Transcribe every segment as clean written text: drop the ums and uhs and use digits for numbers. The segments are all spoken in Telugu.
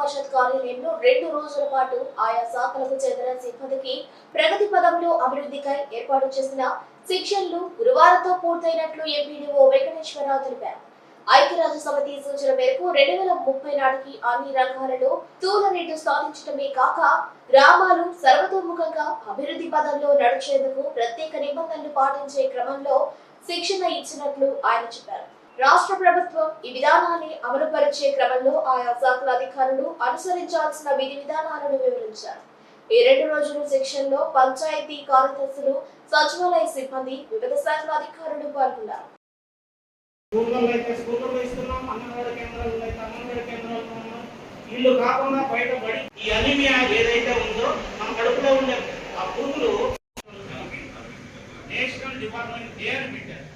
పరిషత్ కార్యాలయంలో 2 రోజుల పాటు ఆయా శాఖలకు చెందిన సిబ్బందికి ప్రగతి పదంలో అభివృద్ధికై ఏర్పాటు చేసిన శిక్షణలు గురువారంతో పూర్తయినట్లు ఎంపీడీఓ వెంకటేశ్వరరావు తెలిపారు. ఐక్యరాజ్య సమితి సూచన మేరకు 2030 నాటికి అన్ని రంగాలలో స్థూల రేటు సాధించడమే కాక గ్రామాలు సర్వతోముఖంగా అభివృద్ధి పదంలో నడిచేందుకు ప్రత్యేక నిబంధనలు పాటించే క్రమంలో శిక్షణ ఇచ్చినట్లు ఆయన చెప్పారు. రాష్ట్ర ప్రభుత్వం ఈ విధానాన్ని అమలుపరిచే క్రమంలో ఆయా శాఖల అధికారులు అనుసరించాల్సిన విధి విధానాలను వివరించారు. ఈ 2 రోజుల శిక్షణలో పంచాయతీ కార్యదర్శులు, సచివాలయ సిబ్బంది, వివిధ శాఖల అధికారులు పాల్గొన్నారు. ఇల్లు కాకుండా బయటపడి ఈ అనిమియా ఏదైతే ఉందో మన కడుపులో ఉండే ఆ పురుగులు నేషనల్ డిపార్ట్మెంట్ అని పెట్టారు.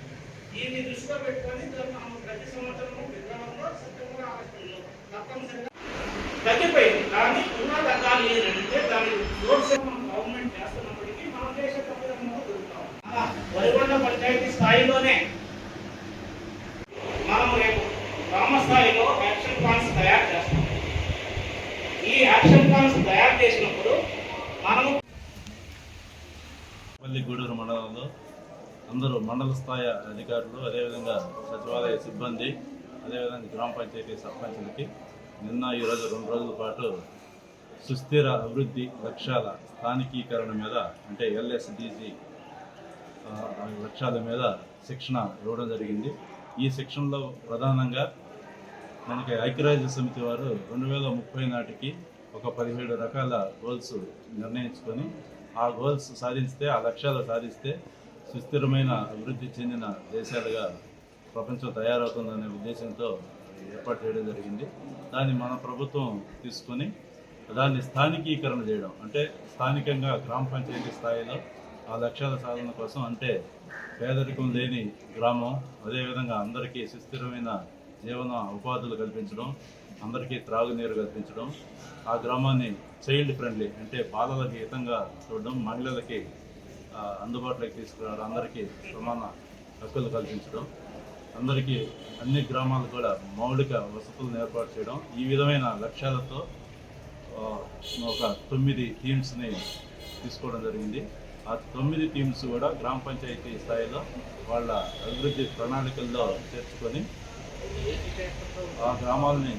దీన్ని దృష్టిలో పెట్టుకొని మనం ప్రతి సంవత్సరం ఫిబ్రవరిలో, సెప్టెంబర్, ఆగస్టులో తప్పనిసరిగా తగ్గిపోయింది. కానీ ఉన్న తగ్గాలి ఏంటంటే దాని గవర్నమెంట్ చేస్తున్నప్పటికీ మన దేశ తప్పిదంలో దొరుకుతాం. వరిగొండ పంచాయతీ స్థాయిలోనే మనం రేపు గ్రామ స్థాయిలో యాక్షన్ ప్లాన్స్ తయారు చేస్తాం. ఈ యాక్షన్ ప్లాన్స్ తయారు చేసినప్పుడు మనము గూడూరు మండలంలో అందరూ మండల స్థాయి అధికారులు, అదేవిధంగా సచివాలయ సిబ్బంది, అదేవిధంగా గ్రామ పంచాయతీ సర్పంచులకి నిన్న ఈరోజు 2 రోజుల పాటు సుస్థిర అభివృద్ధి లక్ష్యాల స్థానికీకరణ మీద అంటే LSDG లక్ష్యాల మీద శిక్షణ ఇవ్వడం జరిగింది. ఈ శిక్షణలో ప్రధానంగా మనకి ఐక్యరాజ్య సమితి వారు 2030 నాటికి ఒక 17 రకాల గోల్స్ నిర్ణయించుకొని ఆ గోల్స్ సాధిస్తే, ఆ లక్ష్యాలు సాధిస్తే సుస్థిరమైన అభివృద్ధి చెందిన దేశాలుగా ప్రపంచం తయారవుతుందనే ఉద్దేశంతో ఏర్పాటు చేయడం జరిగింది. దాన్ని మన ప్రభుత్వం తీసుకొని దాన్ని స్థానికీకరణ చేయడం అంటే స్థానికంగా గ్రామ పంచాయతీ స్థాయిలో ఆ లక్ష్యాల సాధన కోసం అంటే పేదరికం లేని గ్రామం, అదేవిధంగా అందరికీ సుస్థిరమైన జీవన ఉపాధులు కల్పించడం, అందరికీ త్రాగునీరు కల్పించడం, ఆ గ్రామాన్ని చైల్డ్ ఫ్రెండ్లీ అంటే బాలలకి హితంగా చూడడం, మహిళలకి అందుబాటులోకి తీసుకురావడం, అందరికీ సమాన హక్కులు కల్పించడం, అందరికీ అన్ని గ్రామాలు కూడా మౌలిక వసతులను ఏర్పాటు చేయడం, ఈ విధమైన లక్ష్యాలతో ఒక 9 థీమ్స్ని తీసుకోవడం జరిగింది. ఆ 9 థీమ్స్ కూడా గ్రామ పంచాయతీ స్థాయిలో వాళ్ళ అభివృద్ధి ప్రణాళికల్లో చేర్చుకొని ఆ గ్రామాలని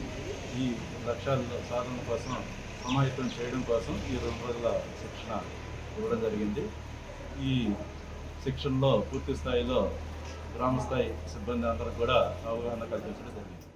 ఈ లక్ష్యాల సాధన కోసం సమాయత్తం చేయడం కోసం ఈ 2 రోజుల శిక్షణ ఇవ్వడం జరిగింది. ఈ శిక్షణలో పూర్తి స్థాయిలో గ్రామస్థాయి సిబ్బంది అందరూ కూడా అవగాహన కల్పించడం జరిగింది.